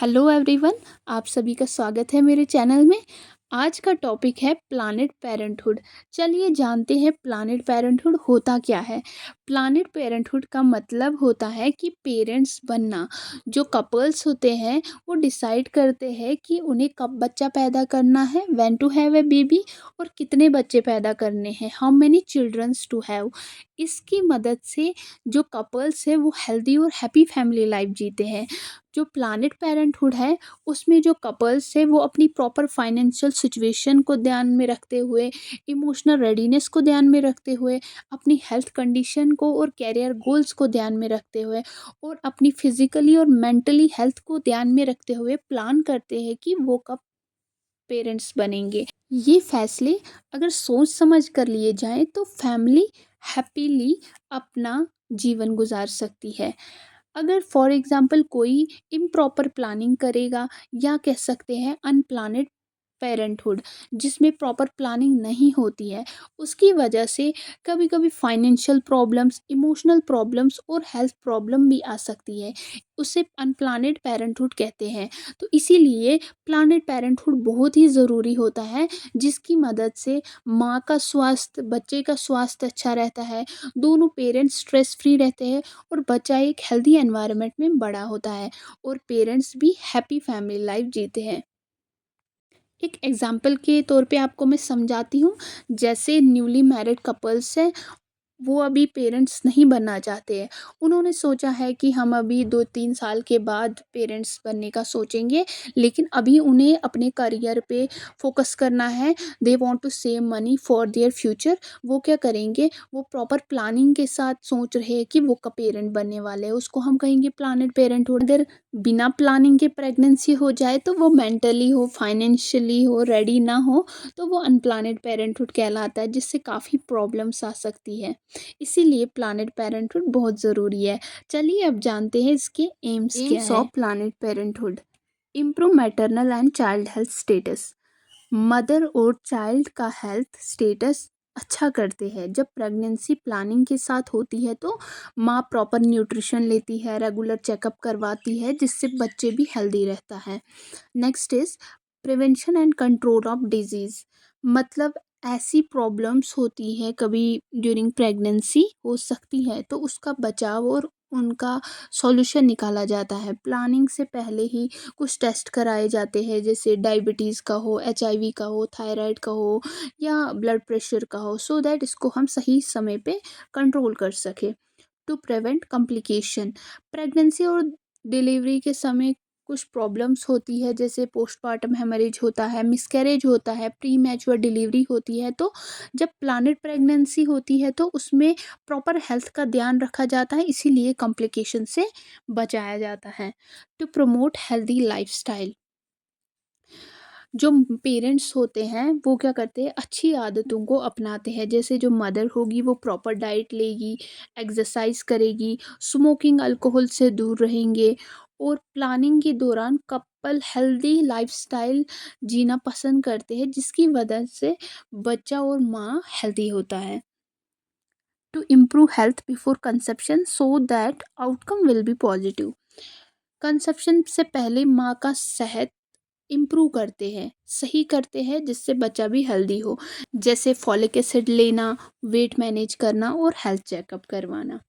Hello everyone. आप सभी का स्वागत है मेरे चैनल में। आज का टॉपिक है प्लानेट पेरेंटहुड। चलिए जानते हैं प्लानेट पेरेंटहुड होता क्या है। प्लानेट पेरेंटहुड का मतलब होता है कि पेरेंट्स बनना। जो कपल्स होते हैं वो डिसाइड करते हैं कि उन्हें कब बच्चा पैदा करना है, when to have a baby, और कितने बच्चे पैदा करने हैं, how many childrens to have. इसकी मदद से जो कपल्स हैं वो हेल्दी और हैप्पी फैमिली लाइफ जीते हैं। जो प्लानेट पेरेंटहुड है उसमें जो कपल्स है वो अपनी प्रॉपर फाइनेंशियल सिचुएशन को ध्यान में रखते हुए, इमोशनल रेडीनेस को ध्यान में रखते हुए, अपनी हेल्थ कंडीशन को और कैरियर गोल्स को ध्यान में रखते हुए और अपनी फिजिकली और मेंटली हेल्थ को ध्यान में रखते हुए प्लान करते हैं कि वो कब पेरेंट्स बनेंगे। ये फैसले अगर सोच समझ कर लिए जाएं तो फैमिली हैप्पीली अपना जीवन गुजार सकती है। अगर फॉर एग्जाम्पल कोई इम्प्रॉपर प्लानिंग करेगा या कह सकते हैं अनप्लानेड पेरेंटहुड जिसमें प्रॉपर प्लानिंग नहीं होती है, उसकी वजह से कभी कभी फाइनेंशियल प्रॉब्लम्स, इमोशनल प्रॉब्लम्स और हेल्थ प्रॉब्लम भी आ सकती है। उसे अनप्लानेड पेरेंटहुड कहते हैं। तो इसीलिए प्लानेड पेरेंटहुड बहुत ही ज़रूरी होता है, जिसकी मदद से माँ का स्वास्थ्य, बच्चे का स्वास्थ्य अच्छा रहता है, दोनों पेरेंट्स स्ट्रेस फ्री रहते हैं और बच्चा एक हेल्दी एनवायरनमेंट में बड़ा होता है और पेरेंट्स भी हैप्पी फैमिली लाइफ जीते हैं। एक एग्जाम्पल के तौर पे आपको मैं समझाती हूँ। जैसे न्यूली मैरिड कपल्स हैं, वो अभी पेरेंट्स नहीं बनना चाहते हैं। उन्होंने सोचा है कि हम अभी 2-3 साल के बाद पेरेंट्स बनने का सोचेंगे, लेकिन अभी उन्हें अपने करियर पे फोकस करना है। They want to save money for their future. वो क्या करेंगे, वो प्रॉपर प्लानिंग के साथ सोच रहे हैं कि वो कब पेरेंट बनने वाले हैं। उसको हम कहेंगे प्लानेट पेरेंटहुड। अगर बिना प्लानिंग के प्रेगनेंसी हो जाए तो वो मेंटली हो, फाइनेंशियली हो, रेडी ना हो, तो वो अनप्लानेड पेरेंटहुड कहलाता है, जिससे काफ़ी प्रॉब्लम्स आ सकती है। इसीलिए प्लानेट पेरेंटहुड बहुत ज़रूरी है। चलिए अब जानते हैं इसके एम्स क्या एम्स है। Of planet parenthood: improve maternal and child health status. Mother और चाइल्ड का हेल्थ स्टेटस अच्छा करते हैं। जब प्रेगनेंसी प्लानिंग के साथ होती है तो माँ प्रॉपर न्यूट्रिशन लेती है, रेगुलर चेकअप करवाती है, जिससे बच्चे भी हेल्दी रहता है। Next is prevention and control of disease. मतलब ऐसी प्रॉब्लम्स होती है कभी ड्यूरिंग प्रेगनेंसी हो सकती है, तो उसका बचाव और उनका सॉल्यूशन निकाला जाता है। प्लानिंग से पहले ही कुछ टेस्ट कराए जाते हैं, जैसे डायबिटीज़ का हो, एचआईवी का हो, थायराइड का हो या ब्लड प्रेशर का हो, सो दैट इसको हम सही समय पे कंट्रोल कर सकें। टू प्रिवेंट कॉम्प्लिकेशन: प्रेगनेंसी और डिलीवरी के समय कुछ प्रॉब्लम्स होती है, जैसे पोस्टमार्टम हेमरेज होता है, मिसकैरेज होता है, प्री मैच्योर डिलीवरी होती है। तो जब प्लानेड प्रेगनेंसी होती है तो उसमें प्रॉपर हेल्थ का ध्यान रखा जाता है, इसीलिए कॉम्प्लिकेशन से बचाया जाता है। टू प्रमोट हेल्दी लाइफस्टाइल: जो पेरेंट्स होते हैं वो क्या करते हैं, अच्छी आदतों को अपनाते हैं। जैसे जो मदर होगी वो प्रॉपर डाइट लेगी, एक्सरसाइज करेगी, स्मोकिंग अल्कोहल से दूर रहेंगे और प्लानिंग के दौरान कपल हेल्दी लाइफस्टाइल जीना पसंद करते हैं, जिसकी वजह से बच्चा और माँ हेल्दी होता है। To improve health before conception so that outcome will be positive: conception से पहले माँ का सेहत इम्प्रूव करते हैं, सही करते हैं, जिससे बच्चा भी हेल्दी हो। जैसे फॉलिक एसिड लेना, वेट मैनेज करना और हेल्थ चेकअप करवाना।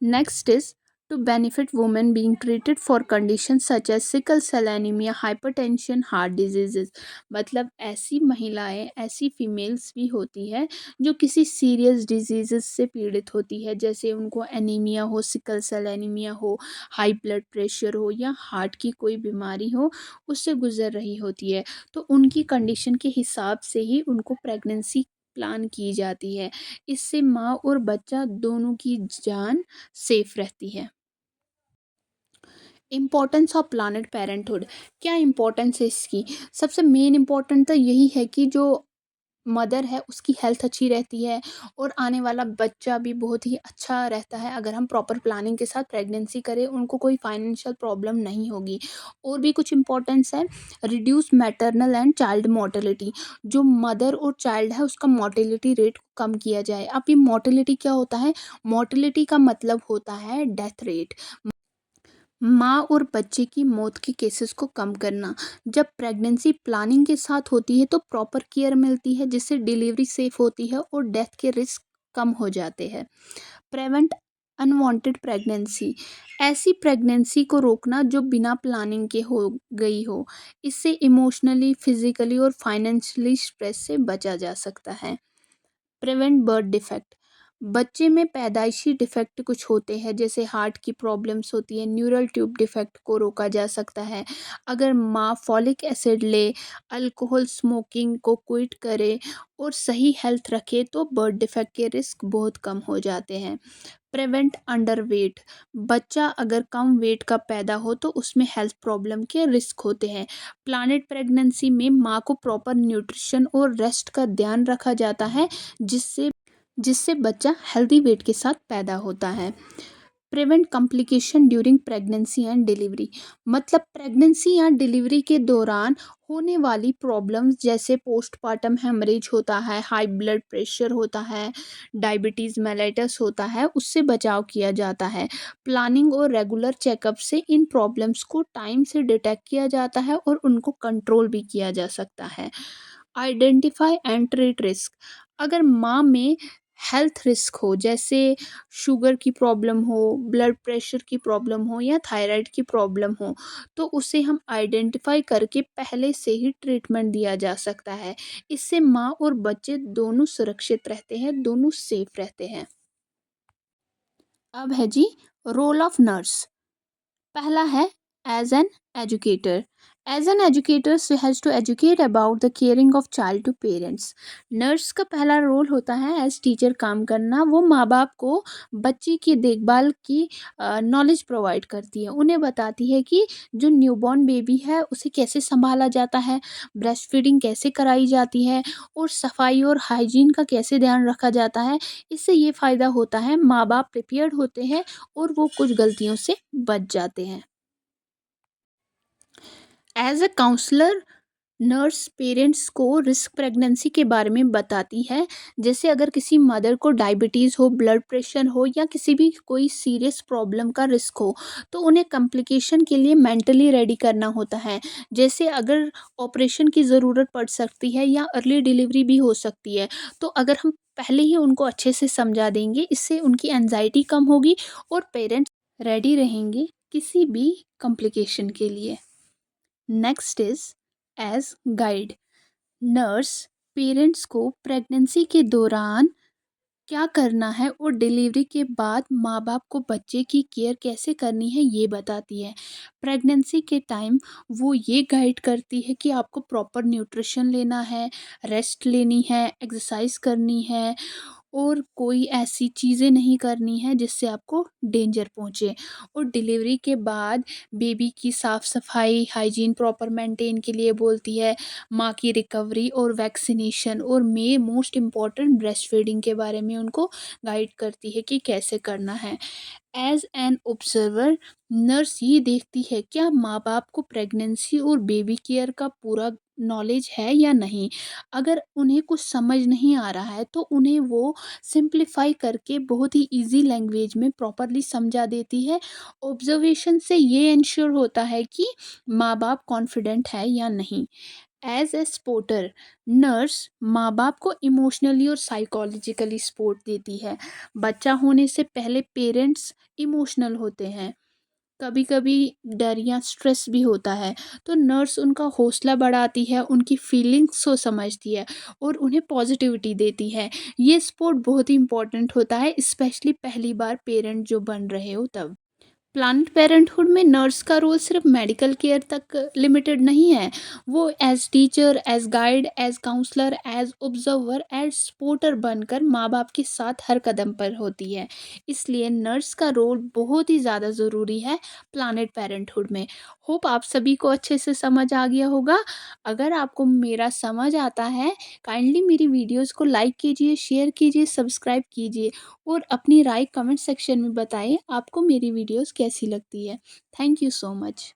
Next is to benefit women being treated for condition such as sickle cell anaemia, hypertension, heart diseases. मतलब ऐसी महिलाएं, ऐसी फीमेल्स भी होती है जो किसी सीरियस डिजीजेस से पीड़ित होती है, जैसे उनको एनीमिया हो, सिकल सेल एनीमिया हो, हाई ब्लड प्रेशर हो या हार्ट की कोई बीमारी हो, उससे गुजर रही होती है। तो उनकी कंडीशन के हिसाब से ही उनको प्रेगनेंसी प्लान की जाती है। इससे माँ और बच्चा दोनों की जान सेफ रहती है। इम्पोर्टेंस ऑफ प्लानेट पेरेंटहुड: क्या इम्पोर्टेंस है इसकी? सबसे मेन इम्पोर्टेंट तो यही है कि जो मदर है उसकी हेल्थ अच्छी रहती है और आने वाला बच्चा भी बहुत ही अच्छा रहता है। अगर हम प्रॉपर प्लानिंग के साथ प्रेगनेंसी करें, उनको कोई फाइनेंशियल प्रॉब्लम नहीं होगी। और भी कुछ इम्पोर्टेंस है: reduce maternal and child mortality. जो मदर और चाइल्ड है उसका मोर्टेलिटी रेट कम किया जाए। अब ये मोर्टेलिटी क्या होता है? मोर्टेलिटी का मतलब होता है डेथ रेट। माँ और बच्चे की मौत के केसेस को कम करना। जब प्रेगनेंसी प्लानिंग के साथ होती है तो प्रॉपर केयर मिलती है, जिससे डिलीवरी सेफ होती है और डेथ के रिस्क कम हो जाते हैं। प्रेवेंट अनवांटेड प्रेगनेंसी, ऐसी प्रेगनेंसी को रोकना जो बिना प्लानिंग के हो गई हो। इससे इमोशनली, फिजिकली और फाइनेंशियली स्ट्रेस से बचा जा सकता है। प्रिवेंट बर्थ डिफेक्ट, बच्चे में पैदाइशी डिफेक्ट कुछ होते हैं, जैसे हार्ट की प्रॉब्लम्स होती है, न्यूरल ट्यूब डिफेक्ट को रोका जा सकता है अगर माँ फॉलिक एसिड ले, अल्कोहल स्मोकिंग को क्विट करे और सही हेल्थ रखे तो बर्थ डिफेक्ट के रिस्क बहुत कम हो जाते हैं। प्रिवेंट अंडर वेट, बच्चा अगर कम वेट का पैदा हो तो उसमें हेल्थ प्रॉब्लम के रिस्क होते हैं। प्लानेड प्रेगनेंसी में माँ को प्रॉपर न्यूट्रिशन और रेस्ट का ध्यान रखा जाता है, जिससे जिससे बच्चा हेल्दी वेट के साथ पैदा होता है। Prevent complication during pregnancy and delivery, मतलब प्रेगनेंसी या डिलीवरी के दौरान होने वाली प्रॉब्लम्स, जैसे पोस्टपार्टम हेमरेज होता है, हाई ब्लड प्रेशर होता है, डायबिटीज़ मेलाइटस होता है, उससे बचाव किया जाता है। प्लानिंग और रेगुलर चेकअप से इन प्रॉब्लम्स को टाइम से डिटेक्ट किया जाता है और उनको कंट्रोल भी किया जा सकता है। आइडेंटिफाई एंड ट्रीट रिस्क, अगर माँ में हेल्थ रिस्क हो, जैसे शुगर की प्रॉब्लम हो, ब्लड प्रेशर की प्रॉब्लम हो या थायराइड की प्रॉब्लम हो, तो उसे हम आइडेंटिफाई करके पहले से ही ट्रीटमेंट दिया जा सकता है। इससे माँ और बच्चे दोनों सुरक्षित रहते हैं, दोनों सेफ रहते हैं। अब है जी रोल ऑफ नर्स। पहला है as an educator. As an educator has to educate about the caring of child to parents. Nurse का पहला रोल होता है एज टीचर काम करना। वो माँ बाप को बच्चे की देखभाल की नॉलेज प्रोवाइड करती है, उन्हें बताती है कि जो न्यूबॉर्न बेबी है उसे कैसे संभाला जाता है, ब्रेस्ट फीडिंग कैसे कराई जाती है और सफाई और हाइजीन का कैसे ध्यान रखा जाता है। इससे ये फ़ायदा होता है, माँ बाप प्रिपेयर्ड होते हैं और वो कुछ गलतियों से बच जाते हैं। As a counsellor, nurse parents को रिस्क प्रेगनेंसी के बारे में बताती है। जैसे अगर किसी मदर को डायबिटीज़ हो, ब्लड प्रेशर हो या किसी भी कोई सीरियस प्रॉब्लम का रिस्क हो, तो उन्हें कॉम्प्लिकेशन के लिए मेंटली रेडी करना होता है। जैसे अगर ऑपरेशन की ज़रूरत पड़ सकती है या अर्ली डिलीवरी भी हो सकती है, तो अगर हम पहले ही उनको अच्छे से समझा देंगे, इससे उनकी एनजाइटी कम होगी और पेरेंट्स रेडी रहेंगे किसी भी कॉम्प्लिकेशन के लिए। Next is as guide. Nurse parents को प्रेगनेंसी के दौरान क्या करना है और डिलीवरी के बाद माँ बाप को बच्चे की केयर कैसे करनी है ये बताती है। प्रेगनेंसी के टाइम वो ये गाइड करती है कि आपको प्रॉपर न्यूट्रिशन लेना है, रेस्ट लेनी है, एक्सरसाइज करनी है और कोई ऐसी चीज़ें नहीं करनी है जिससे आपको डेंजर पहुँचे। और डिलीवरी के बाद बेबी की साफ़ सफाई, हाइजीन प्रॉपर मेंटेन के लिए बोलती है, माँ की रिकवरी और वैक्सीनेशन और मोस्ट इम्पॉर्टेंट ब्रेस्ट फीडिंग के बारे में उनको गाइड करती है कि कैसे करना है। एज एन ऑब्जर्वर, नर्स ये देखती है क्या माँ बाप को प्रेगनेंसी और बेबी केयर का पूरा नॉलेज है या नहीं। अगर उन्हें कुछ समझ नहीं आ रहा है तो उन्हें वो सिंप्लीफाई करके बहुत ही इजी लैंग्वेज में प्रॉपरली समझा देती है। ऑब्जर्वेशन से ये इंश्योर होता है कि माँ बाप कॉन्फिडेंट है या नहीं। एज ए सपोर्टर, नर्स माँ बाप को इमोशनली और साइकोलॉजिकली सपोर्ट देती है। बच्चा होने से पहले पेरेंट्स इमोशनल होते हैं, कभी कभी डर या स्ट्रेस भी होता है, तो नर्स उनका हौसला बढ़ाती है, उनकी फीलिंग्स को समझती है और उन्हें पॉजिटिविटी देती है। ये सपोर्ट बहुत ही इंपॉर्टेंट होता है, स्पेशली पहली बार पेरेंट जो बन रहे हो तब। प्लान्ड पेरेंटहुड में नर्स का रोल सिर्फ मेडिकल केयर तक लिमिटेड नहीं है। वो as teacher, as guide, as counsellor, as observer, as supporter बनकर माँ बाप के साथ हर कदम पर होती है। इसलिए नर्स का रोल बहुत ही ज़्यादा ज़रूरी है प्लानेट पेरेंटहुड में। होप आप सभी को अच्छे से समझ आ गया होगा। अगर आपको मेरा समझ आता है, काइंडली मेरी वीडियोज़ को लाइक कीजिए, शेयर कीजिए, सब्सक्राइब कीजिए और अपनी राय कमेंट सेक्शन में बताएं आपको मेरी वीडियोस कैसी लगती है। Thank you so much.